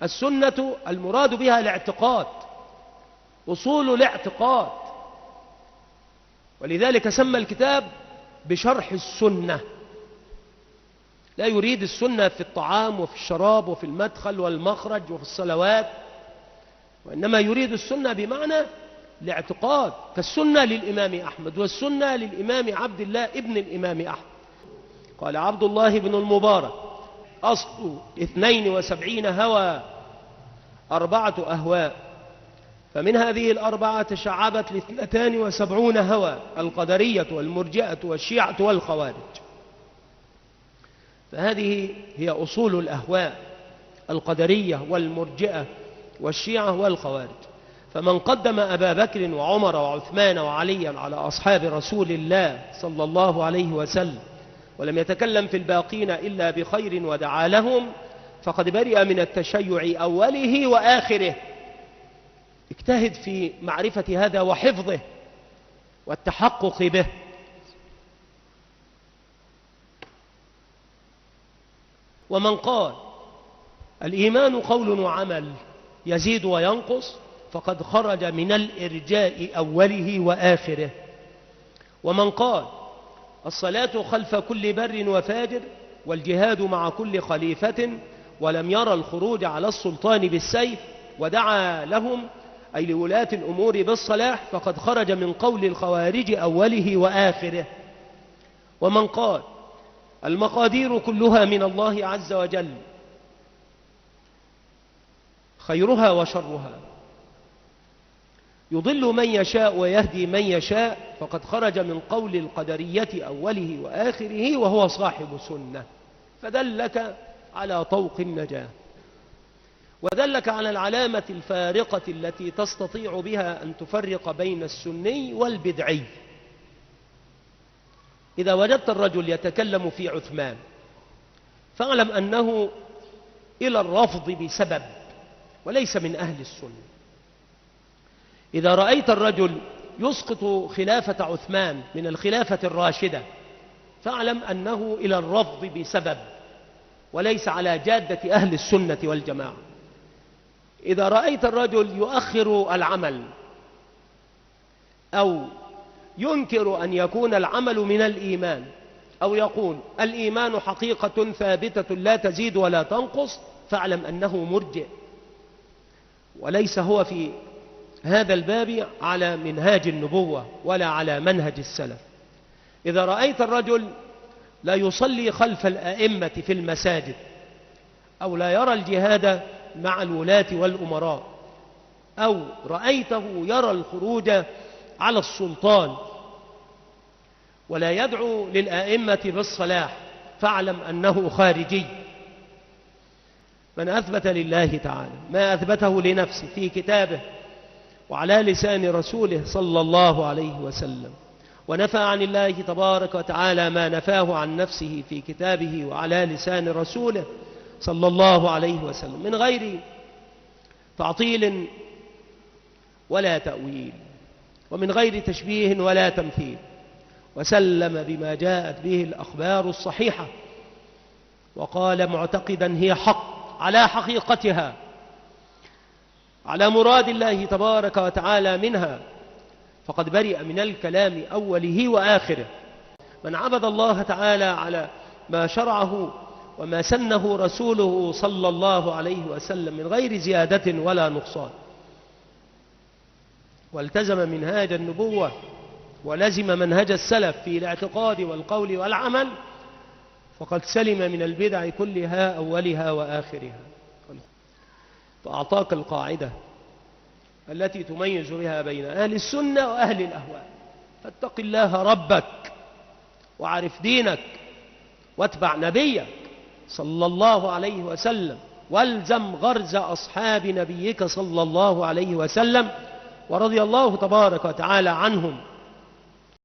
السنة المراد بها الاعتقاد، أصول الاعتقاد، ولذلك سمى الكتاب بشرح السنة. لا يريد السنة في الطعام وفي الشراب وفي المدخل والمخرج وفي الصلوات، وإنما يريد السنة بمعنى الاعتقاد، فالسنة للإمام أحمد والسنة للإمام عبد الله ابن الإمام أحمد. قال عبد الله بن المبارك: أصل 72 هوى 4 أهواء، فمن هذه 4 تشعبت 72 هوى: القدرية والمرجئة والشيعة والخوارج. فهذه هي أصول الأهواء: القدرية والمرجئة والشيعة والخوارج. فمن قدم أبا بكر وعمر وعثمان وعليا على أصحاب رسول الله صلى الله عليه وسلم ولم يتكلم في الباقين إلا بخير ودعا لهم فقد برئ من التشيع أوله وآخره. اجتهد في معرفة هذا وحفظه والتحقق به. ومن قال الإيمان قول وعمل يزيد وينقص فقد خرج من الإرجاء أوله وآخره. ومن قال الصلاة خلف كل بر وفاجر والجهاد مع كل خليفة ولم يرى الخروج على السلطان بالسيف ودعا لهم أي لولاة الأمور بالصلاح فقد خرج من قول الخوارج أوله وآخره. ومن قال المقادير كلها من الله عز وجل خيرها وشرها يضل من يشاء ويهدي من يشاء فقد خرج من قول القدرية أوله وآخره وهو صاحب سنة. فدلك على طوق النجاة ودلك على العلامة الفارقة التي تستطيع بها أن تفرق بين السني والبدعي. إذا وجدت الرجل يتكلم في عثمان فاعلم أنه إلى الرفض بسبب وليس من أهل السنة. إذا رأيت الرجل يسقط خلافة عثمان من الخلافة الراشدة فاعلم أنه إلى الرفض بسبب وليس على جادة أهل السنة والجماعة. إذا رأيت الرجل يؤخر العمل أو ينكر أن يكون العمل من الإيمان أو يقول الإيمان حقيقة ثابتة لا تزيد ولا تنقص فاعلم أنه مرجئ وليس هو في هذا الباب على منهاج النبوة ولا على منهج السلف. إذا رأيت الرجل لا يصلي خلف الأئمة في المساجد أو لا يرى الجهاد مع الولاة والأمراء أو رأيته يرى الخروج على السلطان ولا يدعو للأئمة بالصلاح فاعلم أنه خارجي. من أثبت لله تعالى ما أثبته لنفسه في كتابه وعلى لسان رسوله صلى الله عليه وسلم ونفى عن الله تبارك وتعالى ما نفاه عن نفسه في كتابه وعلى لسان رسوله صلى الله عليه وسلم من غير تعطيل ولا تأويل ومن غير تشبيه ولا تمثيل وسلم بما جاءت به الأخبار الصحيحة وقال معتقدا هي حق على حقيقتها على مراد الله تبارك وتعالى منها فقد برئ من الكلام أوله وآخره. من عبد الله تعالى على ما شرعه وما سنه رسوله صلى الله عليه وسلم من غير زيادة ولا نقصان والتزم منهاج النبوة ولزم منهج السلف في الاعتقاد والقول والعمل فقد سلم من البدع كلها أولها وآخرها. فأعطاك القاعدة التي تميز بها بين أهل السنة وأهل الأهواء. فاتق الله ربك وعرف دينك واتبع نبيك صلى الله عليه وسلم والزم غرز أصحاب نبيك صلى الله عليه وسلم ورضي الله تبارك وتعالى عنهم